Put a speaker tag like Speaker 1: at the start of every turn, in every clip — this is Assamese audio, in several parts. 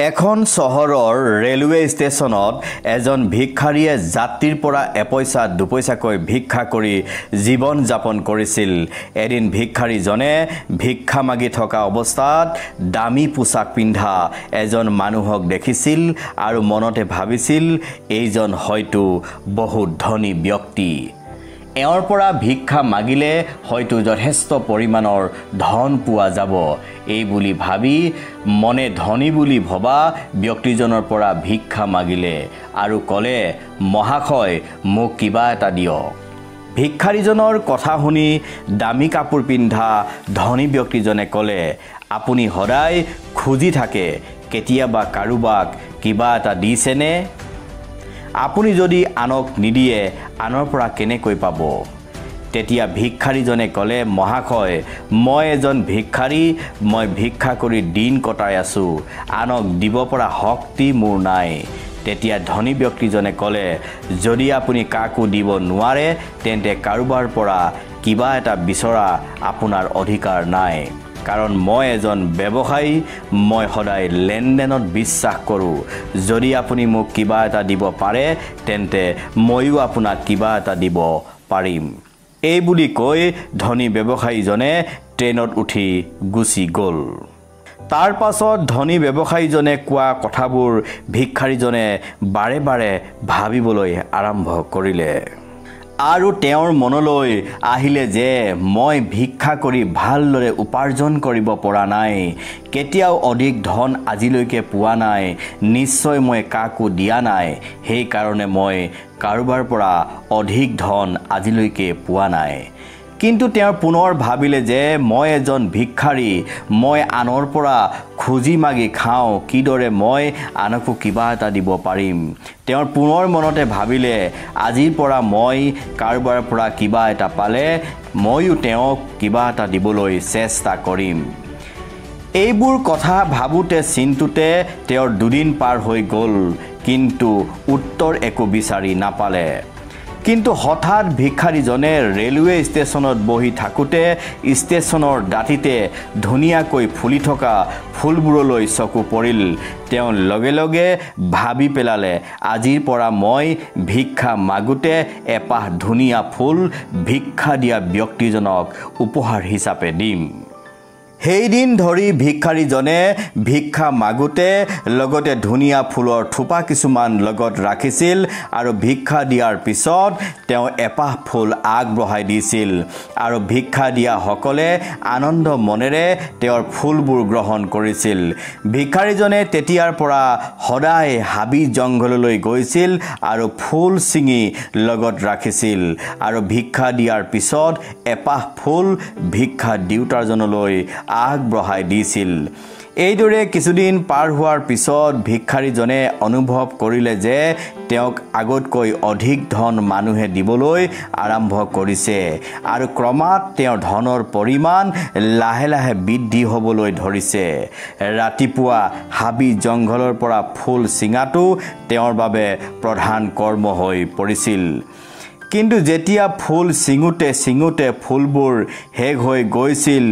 Speaker 1: এখন চহৰৰ ৰেলৱে ষ্টেচনত এজন ভিক্ষাৰীয়ে যাত্ৰীৰ পৰা এপইচা দুপইচাকৈ ভিক্ষা কৰি জীৱন যাপন কৰিছিল। এদিন ভিক্ষাৰীজনে ভিক্ষা মাগি থকা অৱস্থাত দামী পোছাক পিন্ধা এজন মানুহক দেখিছিল আৰু মনতে ভাবিছিল এইজন হয়তো বহুত ধনী ব্যক্তি। এওঁৰ পৰা ভিক্ষা মাগিলে হয়তো যথেষ্ট পৰিমাণৰ ধন পোৱা যাব। এই বুলি ভাবি মনে ধনী বুলি ভবা ব্যক্তিজনৰ পৰা ভিক্ষা মাগিলে আৰু ক'লে, মহাশয় মোক কিবা এটা দিয়ক। ভিক্ষাৰীজনৰ কথা শুনি দামী কাপোৰ পিন্ধা ধনী ব্যক্তিজনে ক'লে, আপুনি সদায় খুজি থাকে, কেতিয়াবা কাৰোবাক কিবা এটা দিছেনে? আপুনি যদি আনক নিদিয়ে আনৰ পৰা কেনেকৈ পাব? তেতিয়া ভিক্ষাৰীজনে ক'লে, মহাশয় মই এজন ভিক্ষাৰী, মই ভিক্ষা কৰি দিন কটাই আছোঁ, আনক দিব পৰা শক্তি মোৰ নাই। তেতিয়া ধনী ব্যক্তিজনে ক'লে, যদি আপুনি কাকো দিব নোৱাৰে তেন্তে কাৰোবাৰ পৰা কিবা এটা বিচৰা আপোনাৰ অধিকাৰ নাই, কাৰণ মই এজন ব্যৱসায়ী, মই সদায় লেনদেনত বিশ্বাস কৰোঁ। যদি আপুনি মোক কিবা এটা দিব পাৰে তেন্তে ময়ো আপোনাক কিবা এটা দিব পাৰিম। এই বুলি কৈ ধনী ব্যৱসায়ীজনে ট্ৰেইনত উঠি গুচি গ'ল। তাৰ পাছত ধনী ব্যৱসায়ীজনে কোৱা কথাবোৰ ভিক্ষাৰীজনে বাৰে বাৰে ভাবিবলৈ আৰম্ভ কৰিলে আৰু তেওঁৰ মনলৈ আহিলে যে মই ভিক্ষা কৰি ভালদৰে উপাৰ্জন কৰিব পৰা নাই, কেতিয়াও অধিক ধন আজিলৈকে পোৱা নাই, নিশ্চয় মই কাকো দিয়া নাই, সেইকাৰণে মই কাৰোবাৰ পৰা অধিক ধন আজিলৈকে পোৱা নাই। কিন্তু তেওঁ পুনৰ ভাবিলে যে মই এজন ভিক্ষাৰী, মই আনৰ পৰা খুজি মাগি খাওঁ, কিদৰে মই আনকো কিবা এটা দিব পাৰিম। তেওঁৰ পুনৰ মনতে ভাবিলে, আজিৰ পৰা মই কাৰোবাৰ পৰা কিবা এটা পালে ময়ো তেওঁক কিবা এটা দিবলৈ চেষ্টা কৰিম। এইবোৰ কথা ভাবোঁতে চিন্তুতে তেওঁৰ দুদিন পাৰ হৈ গ'ল, কিন্তু উত্তৰ একো বিচাৰি নাপালে। কিন্তু হঠাৎ ভিক্ষাৰীজনে ৰেলৱে ষ্টেচনত বহি থাকোঁতে ষ্টেচনৰ দাঁতিতে ধুনীয়াকৈ ফুলি থকা ফুলবোৰলৈ চকু পৰিল। তেওঁ লগে লগে ভাবি পেলালে, আজিৰ পৰা মই ভিক্ষা মাগোঁতে এপাহ ধুনীয়া ফুল ভিক্ষা দিয়া ব্যক্তিজনক উপহাৰ হিচাপে দিম। সেইদিন ধৰি ভিক্ষাৰীজনে ভিক্ষা মাগোঁতে লগতে ধুনীয়া ফুলৰ থোপা কিছুমান লগত ৰাখিছিল আৰু ভিক্ষা দিয়াৰ পিছত তেওঁ এপাহ ফুল আগবঢ়াই দিছিল আৰু ভিক্ষা দিয়াসকলে আনন্দ মনেৰে তেওঁৰ ফুলবোৰ গ্ৰহণ কৰিছিল। ভিক্ষাৰীজনে তেতিয়াৰ পৰা সদায় হাবি জংঘললৈ গৈছিল আৰু ফুল ছিঙি লগত ৰাখিছিল আৰু ভিক্ষা দিয়াৰ পিছত এপাহ ফুল ভিক্ষা দিওঁতাজনলৈ আগবঢ়াই দিছিল। এইদৰে কিছুদিন পাৰ হোৱাৰ পিছত ভিক্ষাৰীজনে অনুভৱ কৰিলে যে তেওঁক আগতকৈ অধিক ধন মানুহে দিবলৈ আৰম্ভ কৰিছে আৰু ক্ৰমাৎ তেওঁৰ ধনৰ পৰিমাণ লাহে লাহে বৃদ্ধি হ'বলৈ ধৰিছে। ৰাতিপুৱা হাবি জংঘলৰ পৰা ফুল ছিঙাটো তেওঁৰ বাবে প্ৰধান কৰ্ম হৈ পৰিছিল। কিন্তু যেতিয়া ফুল ছিঙোতে ফুলবোৰ শেষ হৈ গৈছিল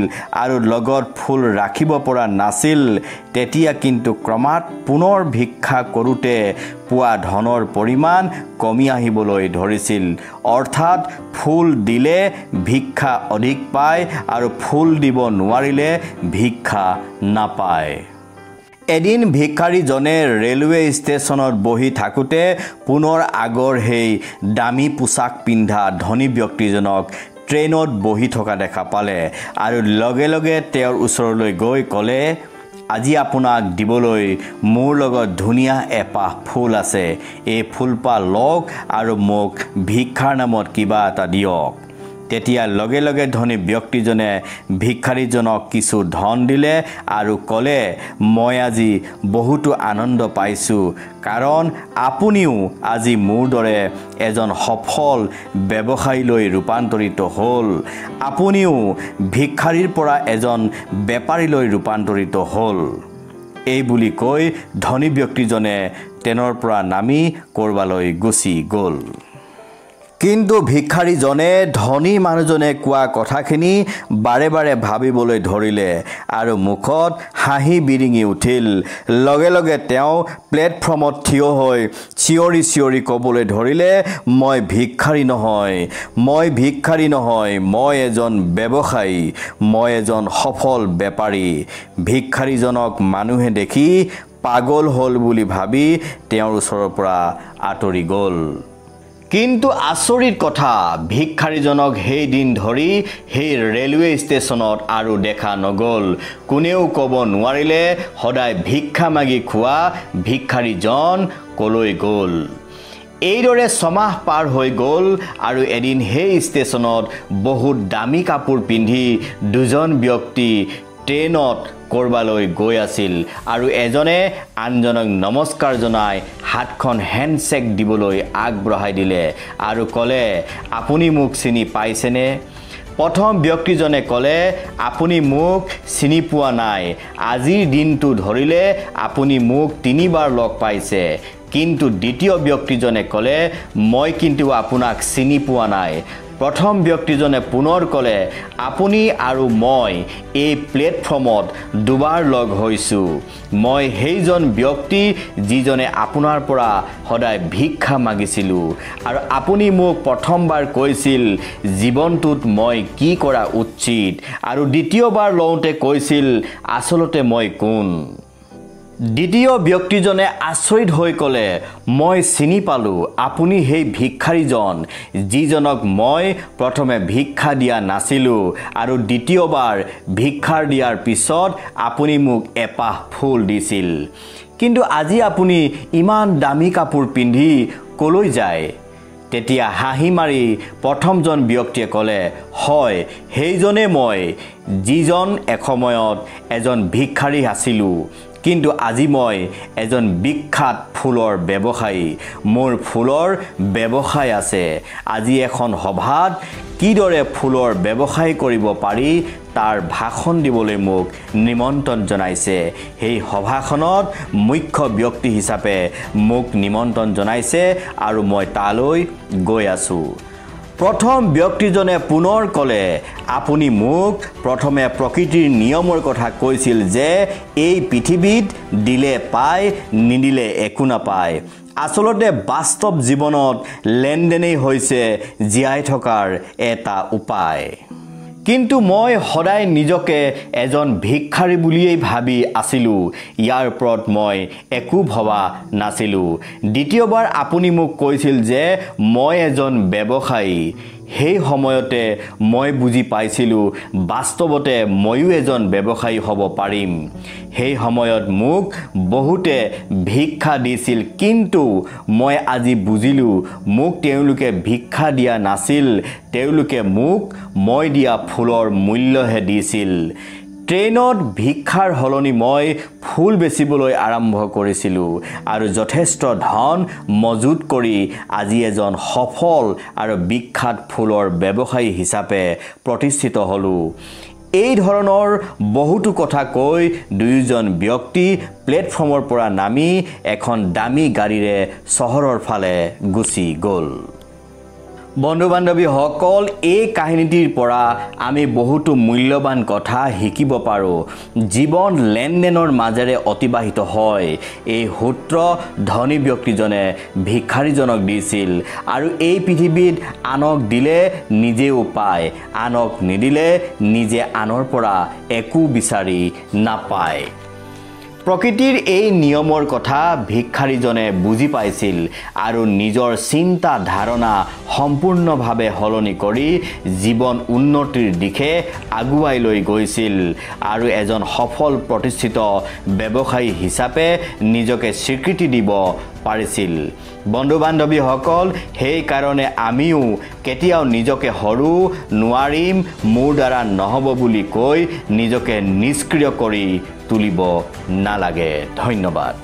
Speaker 1: আৰু লগত ফুল ৰাখিব পৰা নাছিল, তেতিয়া কিন্তু ক্ৰমাৎ পুনৰ ভিক্ষা কৰোঁতে পোৱা ধনৰ পৰিমাণ কমি আহিবলৈ ধৰিছিল। অৰ্থাৎ ফুল দিলে ভিক্ষা অধিক পায় আৰু ফুল দিব নোৱাৰিলে ভিক্ষা নাপায়। এদিন ভিক্ষাৰীজনে ৰেলৱে ষ্টেচনত বহি থাকোঁতে পুনৰ আগৰ সেই দামী পোছাক পিন্ধা ধনী ব্যক্তিজনক ট্ৰেইনত বহি থকা দেখা পালে আৰু লগে লগে তেওঁৰ ওচৰলৈ গৈ ক'লে, আজি আপোনাক দিবলৈ মোৰ লগত ধুনীয়া এপাহ ফুল আছে, এই ফুলপাহ লওক আৰু মোক ভিক্ষাৰ নামত কিবা এটা দিয়ক। তেতিয়া লগে লগে ধনী ব্যক্তিজনে ভিক্ষাৰীজনক কিছু ধন দিলে আৰু ক'লে, মই আজি বহুতো আনন্দ পাইছোঁ, কাৰণ আপুনিও আজি মোৰ দৰে এজন সফল ব্যৱসায়ীলৈ ৰূপান্তৰিত হ'ল, আপুনিও ভিক্ষাৰীৰ পৰা এজন বেপাৰীলৈ ৰূপান্তৰিত হ'ল। এই বুলি কৈ ধনী ব্যক্তিজনে ট্ৰেইনৰ পৰা নামি ক'ৰবালৈ গুচি গ'ল। কিন্তু ভিক্ষাৰীজনে ধনী মানুহজনে কোৱা কথাখিনি বাৰে বাৰে ভাবিবলৈ ধৰিলে আৰু মুখত হাঁহি বিৰিঙি উঠিল। লগে লগে তেওঁ প্লেটফৰ্মত থিয় হৈ চিঞৰি চিঞৰি ক'বলৈ ধৰিলে, মই ভিক্ষাৰী নহয়, মই ভিক্ষাৰী নহয়, মই এজন ব্যৱসায়ী, মই এজন সফল বেপাৰী। ভিক্ষাৰীজনক মানুহে দেখি পাগল হ'ল বুলি ভাবি তেওঁৰ ওচৰৰ পৰা আঁতৰি গ'ল। কিন্তু আচৰিত কথা, ভিক্ষাৰীজনক সেই দিন ধৰি সেই ৰেলৱে ষ্টেচনত আৰু দেখা নগ'ল। কোনেও ক'ব নোৱাৰিলে সদায় ভিক্ষা মাগি খোৱা ভিক্ষাৰীজন ক'লৈ গ'ল। এইদৰে ছমাহ পাৰ হৈ গ'ল আৰু এদিন সেই ষ্টেচনত বহুত দামী কাপোৰ পিন্ধি দুজন ব্যক্তি ট্ৰেইনত কৰবালৈ গৈ আছিল আৰু এজনে আনজনক নমস্কাৰ জনাই হাতখন হেণ্ডশেক দিবলৈ আগবঢ়াই দিলে আৰু ক'লে, আপুনি মোক চিনি পাইছেনে? প্ৰথম ব্যক্তিজনে ক'লে, আপুনি মোক চিনি পোৱা নাই, আজিৰ দিনটো ধৰিলে আপুনি মোক 3 বাৰ লগ পাইছে। কিন্তু দ্বিতীয় ব্যক্তিজনে ক'লে, মই কিন্তু আপোনাক চিনি পোৱা নাই। প্ৰথম ব্যক্তিজনে পুনৰ ক'লে, আপুনি আৰু মই এই প্লেটফৰ্মত 2 বাৰ লগ হৈছোঁ। মই সেইজন ব্যক্তি যিজনে আপোনাৰ পৰা সদায় ভিক্ষা মাগিছিলোঁ আৰু আপুনি মোক প্ৰথমবাৰ কৈছিল জীৱনটোত মই কি কৰা উচিত আৰু দ্বিতীয়বাৰ লওঁতে কৈছিল আচলতে মই কোন। দ্বিতীয় ব্যক্তিজনে আচৰিত হৈ ক'লে, মই চিনি পালোঁ, আপুনি সেই ভিক্ষাৰীজন যিজনক মই প্ৰথমে ভিক্ষা দিয়া নাছিলোঁ আৰু দ্বিতীয়বাৰ ভিক্ষাৰ দিয়াৰ পিছত আপুনি মোক এপাহ ফুল দিছিল। কিন্তু আজি আপুনি ইমান দামী কাপোৰ পিন্ধি ক'লৈ যায়? তেতিয়া হাঁহি মাৰি প্ৰথমজন ব্যক্তিয়ে ক'লে, হয়, সেইজনে মই যিজন এসময়ত এজন ভিক্ষাৰী আছিলোঁ। কিন্তু আজি মই এজন বিখ্যাত ফুলৰ ব্যৱসায়ী। মোৰ ফুলৰ ব্যৱসায় আছে। আজি এখন সভাত কিদৰে ফুলৰ ব্যৱসায় কৰিব পাৰি তাৰ ভাষণ দিবলৈ মোক নিমন্ত্ৰণ জনাইছে। সেই সভাখনত মুখ্য ব্যক্তি হিচাপে মোক নিমন্ত্ৰণ জনাইছে আৰু মই তালৈ গৈ আছোঁ। প্ৰথম ব্যক্তিজনে পুনৰ ক'লে, আপুনি মোক প্ৰথমে প্ৰকৃতিৰ নিয়মৰ কথা কৈছিল যে এই পৃথিৱীত দিলে পায়, নিদিলে একো নাপায়। আচলতে বাস্তৱ জীৱনত লেনদেনেই হৈছে জীয়াই থকাৰ এটা উপায়। কিন্তু মই সদায় নিজকে এজন ভিক্ষাৰী বুলিয়েই ভাবি আছিলোঁ। ইয়াৰ ওপৰত মই একো ভবা নাছিলোঁ। দ্বিতীয়বাৰ আপুনি মোক কৈছিল যে মই এজন ব্যৱসায়ী। সেই সময়তে মই বুজি পাইছিলোঁ বাস্তৱতে ময়ো এজন ব্যৱসায়ী হ'ব পাৰিম। সেই সময়ত মোক বহুতে ভিক্ষা দিছিল, কিন্তু মই আজি বুজিলোঁ মোক তেওঁলোকে ভিক্ষা দিয়া নাছিল, তেওঁলোকে মোক মই দিয়া ফুলৰ মূল্যহে দিছিল। ট্ৰেইনত ভিক্ষাৰ সলনি মই ফুল বেচিবলৈ আৰম্ভ কৰিছিলোঁ আৰু যথেষ্ট ধন মজুত কৰি আজি এজন সফল আৰু বিখ্যাত ফুলৰ ব্যৱসায়ী হিচাপে প্ৰতিষ্ঠিত হ'লোঁ। এই ধৰণৰ বহুতো কথা কৈ দুয়োজন ব্যক্তি প্লেটফৰ্মৰ পৰা নামি এখন দামী গাড়ীৰে চহৰৰ ফালে গুচি গ'ল। বন্ধু বান্ধৱীসকল, এই কাহিনীটিৰ পৰা আমি বহুতো মূল্যৱান কথা শিকিব পাৰোঁ। জীৱন লেনদেনৰ মাজেৰে অতিবাহিত হয়। এই সূত্ৰ ধনী ব্যক্তিজনে ভিক্ষাৰীজনক দিছিল আৰু এই পৃথিৱীত আনক দিলে নিজেও পায়, আনক নিদিলে নিজে আনৰ পৰা একো বিচাৰি নাপায়। প্ৰকৃতিৰ এই নিয়মৰ কথা ভিক্ষাৰীজনে বুজি পাইছিল আৰু নিজৰ চিন্তা ধাৰণা সম্পূৰ্ণভাৱে সলনি কৰি জীৱন উন্নতিৰ দিশে আগুৱাই লৈ গৈছিল আৰু এজন সফল প্ৰতিষ্ঠিত ব্যৱসায়ী হিচাপে নিজকে স্বীকৃতি দিব পাৰিছিল। বন্ধু বান্ধৱীসকল, সেইকাৰণে আমিও কেতিয়াও নিজকে সৰু, নোৱাৰিম, মোৰ দ্বাৰা নহ'ব বুলি কৈ নিজকে নিষ্ক্ৰিয় কৰি তুলিব নালাগে। ধন্যবাদ।